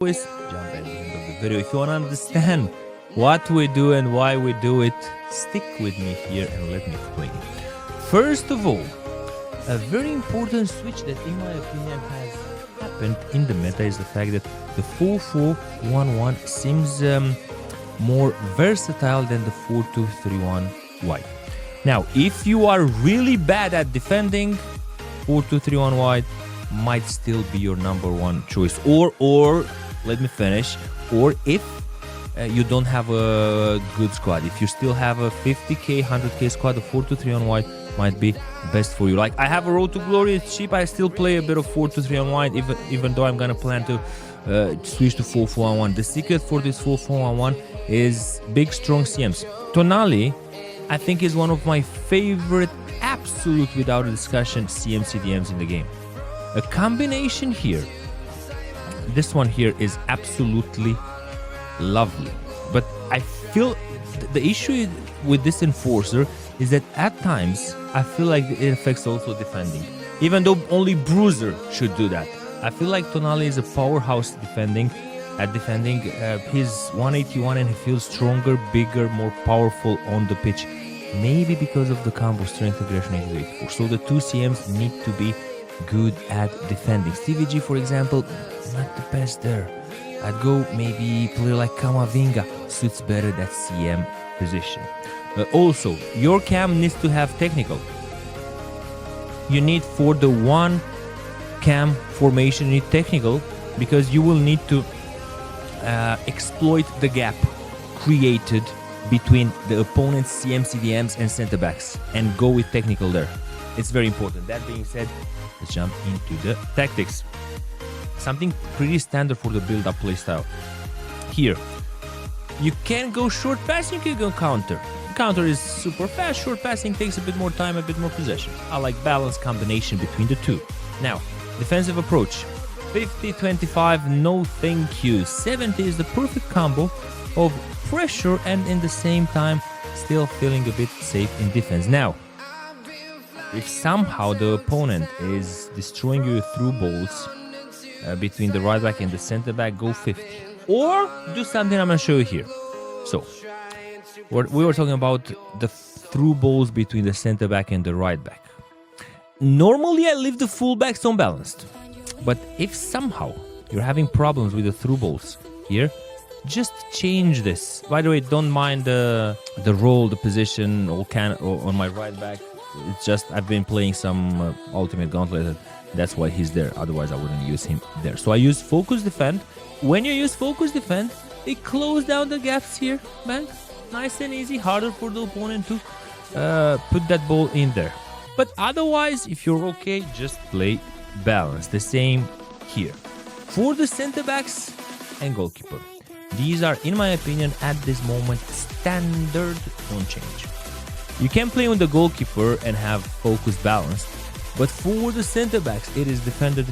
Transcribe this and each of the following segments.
always jump at the end of the video. If you want to understand what we do and why we do it, stick with me here and let me explain it. First of all, a very important switch that in my opinion has happened in the meta is the fact that the 4-4-1-1 seems more versatile than the 4-2-3-1 wide. Now, if you are really bad at defending, 4-2-3-1 wide might still be your number one choice. Or let me finish. Or if you don't have a good squad, if you still have a 50k, 100k squad, the 4-2-3-1 wide might be best for you. Like, I have a road to glory, it's cheap. I still play a bit of 4-2-3-1 wide, even though I'm gonna plan to switch to 4-4-1-1. The secret for this 4-4-1-1 is big, strong CMs. Tonali, I think, is one of my favorite, absolute without a discussion, CDMs in the game. A combination here, this one here is absolutely lovely. But I feel the issue with this enforcer is that at times I feel like it affects also defending. Even though only Bruiser should do that. I feel like Tonali is a powerhouse at defending. He's 181 and he feels stronger, bigger, more powerful on the pitch. Maybe because of the combo strength, aggression, 84. So the two CMs need to be good at defending. Stevie G, for example, not the best there. I'd go maybe player like Kamavinga, suits better that CM position. Also, your cam needs to have technical. You need, for the one cam formation, you need technical, because you will need to exploit the gap created between the opponent's CM, CDMs and center backs and go with technical there. It's very important. That being said, let's jump into the tactics. Something pretty standard for the build-up playstyle. Here, you can go short passing, you can go counter. Counter is super fast, short passing takes a bit more time, a bit more possession. I like balanced combination between the two. Now, defensive approach. 50-25, no thank you. 70 is the perfect combo of pressure and in the same time still feeling a bit safe in defense. Now, if somehow the opponent is destroying you through balls between the right back and the center back, go 50. Or do something I'm going to show you here. So, we were talking about the through balls between the center back and the right back. Normally, I leave the fullbacks unbalanced. But if somehow you're having problems with the through balls here, just change this. By the way, don't mind the role, the position, or on my right back. It's just I've been playing some Ultimate Gauntlet. That's why he's there. Otherwise, I wouldn't use him there. So I use Focus Defend. When you use Focus Defend, it closes down the gaps here, man. Nice and easy. Harder for the opponent to put that ball in there. But otherwise, if you're okay, just play balance. The same here. For the center backs and goalkeeper, these are, in my opinion, at this moment, standard, don't change. You can play with the goalkeeper and have focus balanced, but for the center backs, it is defender.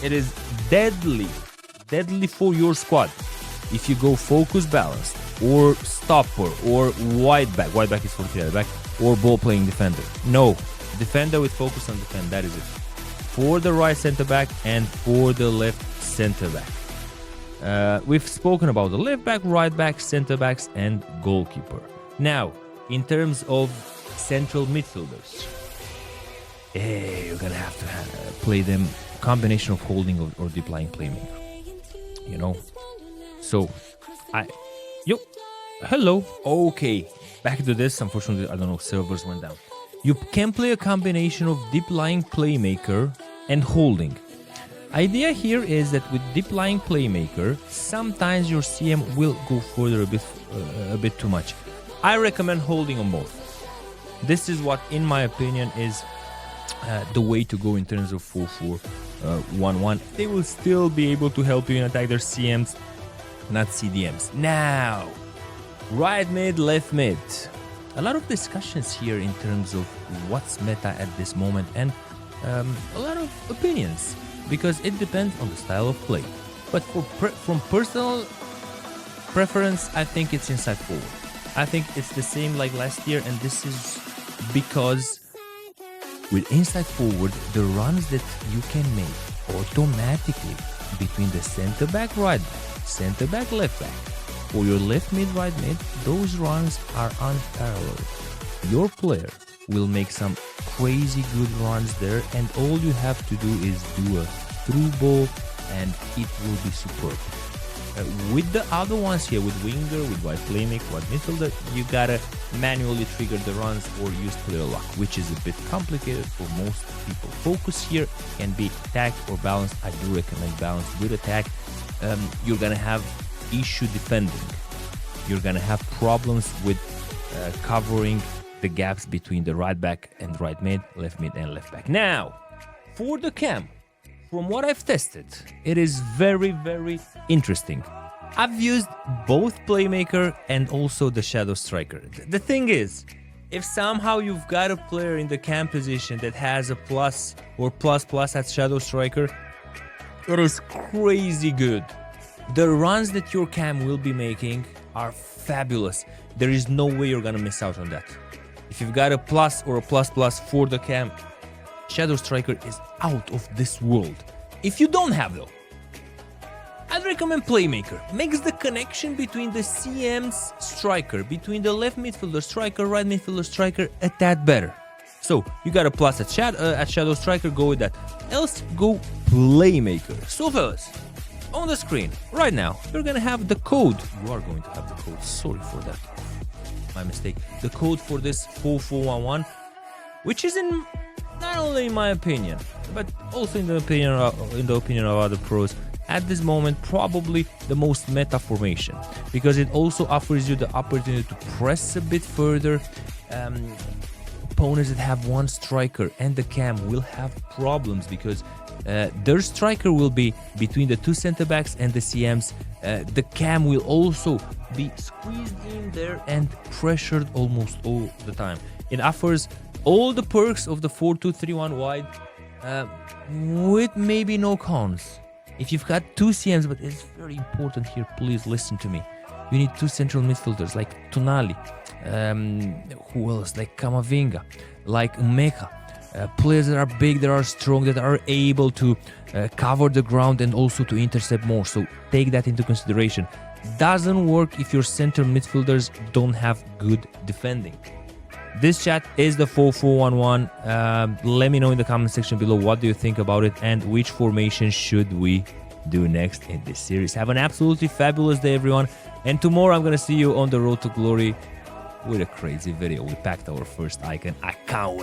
It is deadly for your squad if you go focus balanced or stopper or wide back. Wide back is for the other back, or ball playing defender. No, defender with focus on defend. That is it. For the right center back and for the left center back. We've spoken about the left back, right back, center backs, and goalkeeper. Now, in terms of central midfielders, you're gonna have to play them combination of holding or deep lying playmaker. You know, so hello. Okay, back to this. Unfortunately, I don't know, servers went down. You can play a combination of deep lying playmaker and holding. Idea here is that with deep lying playmaker, sometimes your CM will go further a bit too much. I recommend holding on both. This is what, in my opinion, is the way to go in terms of 4-4-1-1. They will still be able to help you in attack their CMs, not CDMs. Now, right mid, left mid. A lot of discussions here in terms of what's meta at this moment, and a lot of opinions, because it depends on the style of play. But from personal preference, I think it's inside forward. I think it's the same like last year, and this is because with inside forward, the runs that you can make automatically between the center back, right back, center back, left back, or your left mid, right mid, those runs are unparalleled. Your player will make some crazy good runs there, and all you have to do is do a through ball and it will be superb. With the other ones here, with winger, with wide playmaker, wide midfielder, you gotta manually trigger the runs or use player luck, which is a bit complicated for most people. Focus here can be attack or balance. I do recommend balance with attack. You're gonna have issue defending. You're gonna have problems with covering the gaps between the right back and right mid and left back. Now, for the cam, from what I've tested, it is very, very interesting. I've used both playmaker and also the shadow striker. The thing is, if somehow you've got a player in the cam position that has a plus or plus plus at shadow striker, it is crazy good. The runs that your cam will be making are fabulous. There is no way you're gonna miss out on that. If you've got a plus or a plus plus for the cam, shadow striker is out of this world. If you don't have though, I'd recommend playmaker. Makes the connection between the CM's striker, between the left midfielder striker, right midfielder striker a tad better. So you got a plus at shadow striker, go with that. Else go playmaker. So fellas, on the screen right now, you're gonna have the code. You are going to have the code. Sorry for that. My mistake. The code for this 4411, which is in not only in my opinion, but also in the opinion of other pros, at this moment probably the most meta formation, because it also offers you the opportunity to press a bit further. Opponents that have one striker and the cam will have problems because their striker will be between the two center backs and the CMs. The cam will also be squeezed in there and pressured almost all the time. It offers all the perks of the 4-2-3-1 wide, with maybe no cons. If you've got two CMs, but it's very important here, please listen to me. You need two central midfielders like Tonali, who else? Like Kamavinga, like Umeka. Players that are big, that are strong, that are able to cover the ground and also to intercept more. So take that into consideration. Doesn't work if your center midfielders don't have good defending. This chat is the 4411. Let me know in the comment section below what do you think about it and which formation should we do next in this series. Have an absolutely fabulous day, everyone. And tomorrow I'm gonna see you on the road to glory with a crazy video. We packed our first icon. I can't wait.